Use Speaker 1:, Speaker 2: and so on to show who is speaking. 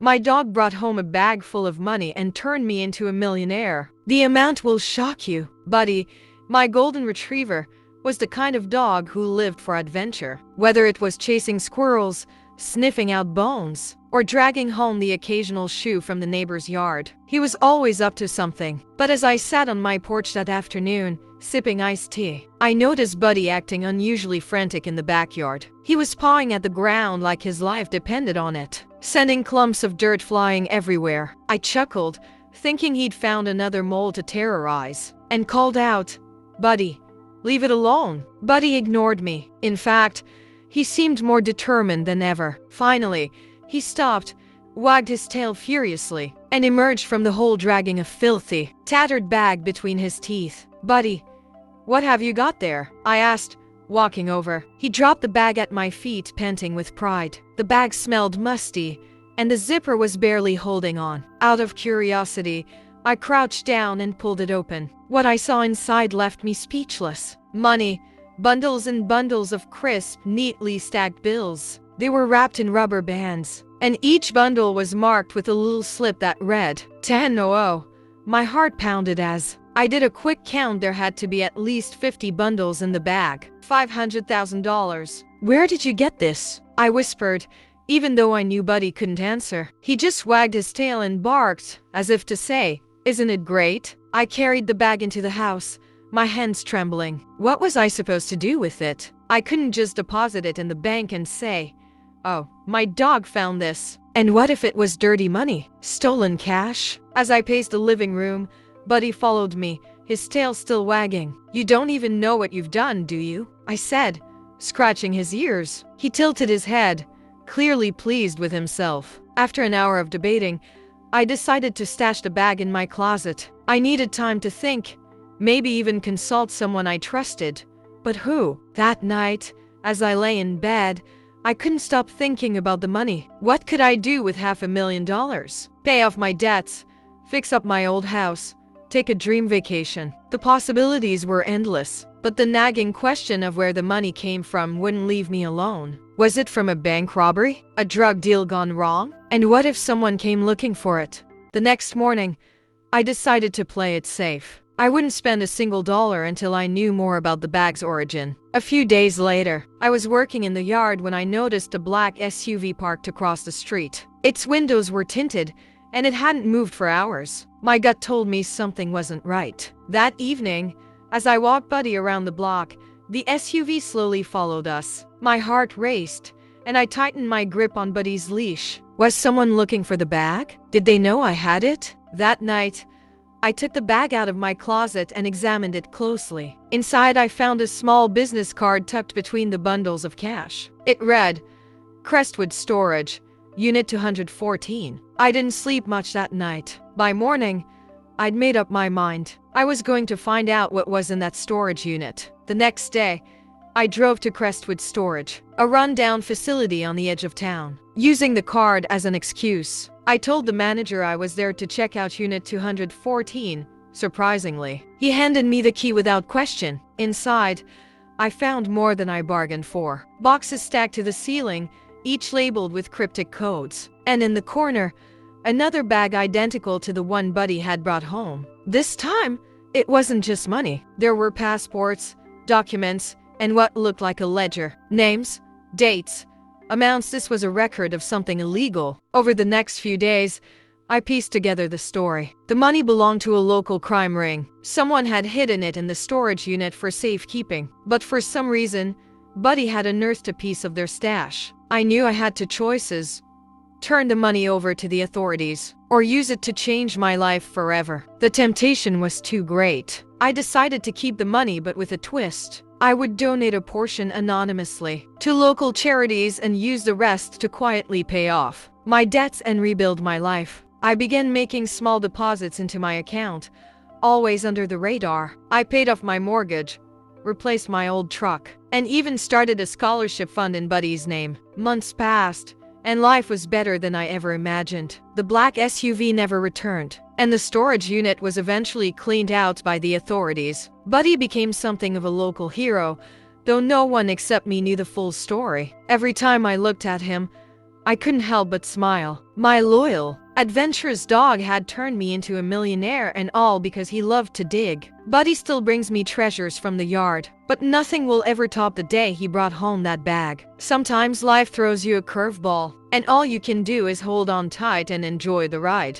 Speaker 1: My dog brought home a bag full of money and turned me into a millionaire. The amount will shock you. Buddy, my golden retriever, was the kind of dog who lived for adventure. Whether it was chasing squirrels, sniffing out bones, or dragging home the occasional shoe from the neighbor's yard, he was always up to something. But as I sat on my porch that afternoon, sipping iced tea, I noticed Buddy acting unusually frantic in the backyard. He was pawing at the ground like his life depended on it, sending clumps of dirt flying everywhere. I chuckled, thinking he'd found another mole to terrorize, and called out, "Buddy, leave it alone." Buddy ignored me. In fact, he seemed more determined than ever. Finally, he stopped, wagged his tail furiously, and emerged from the hole dragging a filthy, tattered bag between his teeth. "Buddy, what have you got there?" I asked, walking over. He dropped the bag at my feet, panting with pride. The bag smelled musty, and the zipper was barely holding on. Out of curiosity, I crouched down and pulled it open. What I saw inside left me speechless. Money, bundles and bundles of crisp, neatly stacked bills. They were wrapped in rubber bands, and each bundle was marked with a little slip that read, 1000. My heart pounded as I did a quick count. There had to be at least 50 bundles in the bag. $500,000. "Where did you get this?" I whispered, even though I knew Buddy couldn't answer. He just wagged his tail and barked, as if to say, "Isn't it great?" I carried the bag into the house, my hands trembling. What was I supposed to do with it? I couldn't just deposit it in the bank and say, "Oh, my dog found this." And what if it was dirty money? Stolen cash? As I paced the living room, Buddy followed me, his tail still wagging. "You don't even know what you've done, do you?" I said, scratching his ears. He tilted his head, clearly pleased with himself. After an hour of debating, I decided to stash the bag in my closet. I needed time to think, maybe even consult someone I trusted. But who? That night, as I lay in bed, I couldn't stop thinking about the money. What could I do with $500,000? Pay off my debts, fix up my old house, take a dream vacation. The possibilities were endless, but the nagging question of where the money came from wouldn't leave me alone. Was it from a bank robbery? A drug deal gone wrong? And what if someone came looking for it? The next morning, I decided to play it safe. I wouldn't spend a single dollar until I knew more about the bag's origin. A few days later, I was working in the yard when I noticed a black SUV parked across the street. Its windows were tinted, and it hadn't moved for hours. My gut told me something wasn't right. That evening, as I walked Buddy around the block, the SUV slowly followed us. My heart raced, and I tightened my grip on Buddy's leash. Was someone looking for the bag? Did they know I had it? That night, I took the bag out of my closet and examined it closely. Inside, I found a small business card tucked between the bundles of cash. It read, "Crestwood Storage, Unit 214. I didn't sleep much that night. By morning, I'd made up my mind. I was going to find out what was in that storage unit. The next day, I drove to Crestwood Storage, a rundown facility on the edge of town. Using the card as an excuse, I told the manager I was there to check out Unit 214. Surprisingly, he handed me the key without question. Inside, I found more than I bargained for. Boxes stacked to the ceiling, each labeled with cryptic codes. And in the corner, another bag identical to the one Buddy had brought home. This time, it wasn't just money. There were passports, documents, and what looked like a ledger. Names, dates, amounts. This was a record of something illegal. Over the next few days, I pieced together the story. The money belonged to a local crime ring. Someone had hidden it in the storage unit for safekeeping. But for some reason, Buddy had unearthed a piece of their stash. I knew I had two choices: turn the money over to the authorities, or use it to change my life forever. The temptation was too great. I decided to keep the money, but with a twist. I would donate a portion anonymously to local charities and use the rest to quietly pay off my debts and rebuild my life. I began making small deposits into my account, always under the radar. I paid off my mortgage, replaced my old truck, and even started a scholarship fund in Buddy's name. Months passed, and life was better than I ever imagined. The black SUV never returned, and the storage unit was eventually cleaned out by the authorities. Buddy became something of a local hero, though no one except me knew the full story. Every time I looked at him, I couldn't help but smile. My loyal, adventurous dog had turned me into a millionaire, and all because he loved to dig. Buddy still brings me treasures from the yard, but nothing will ever top the day he brought home that bag. Sometimes life throws you a curveball, and all you can do is hold on tight and enjoy the ride.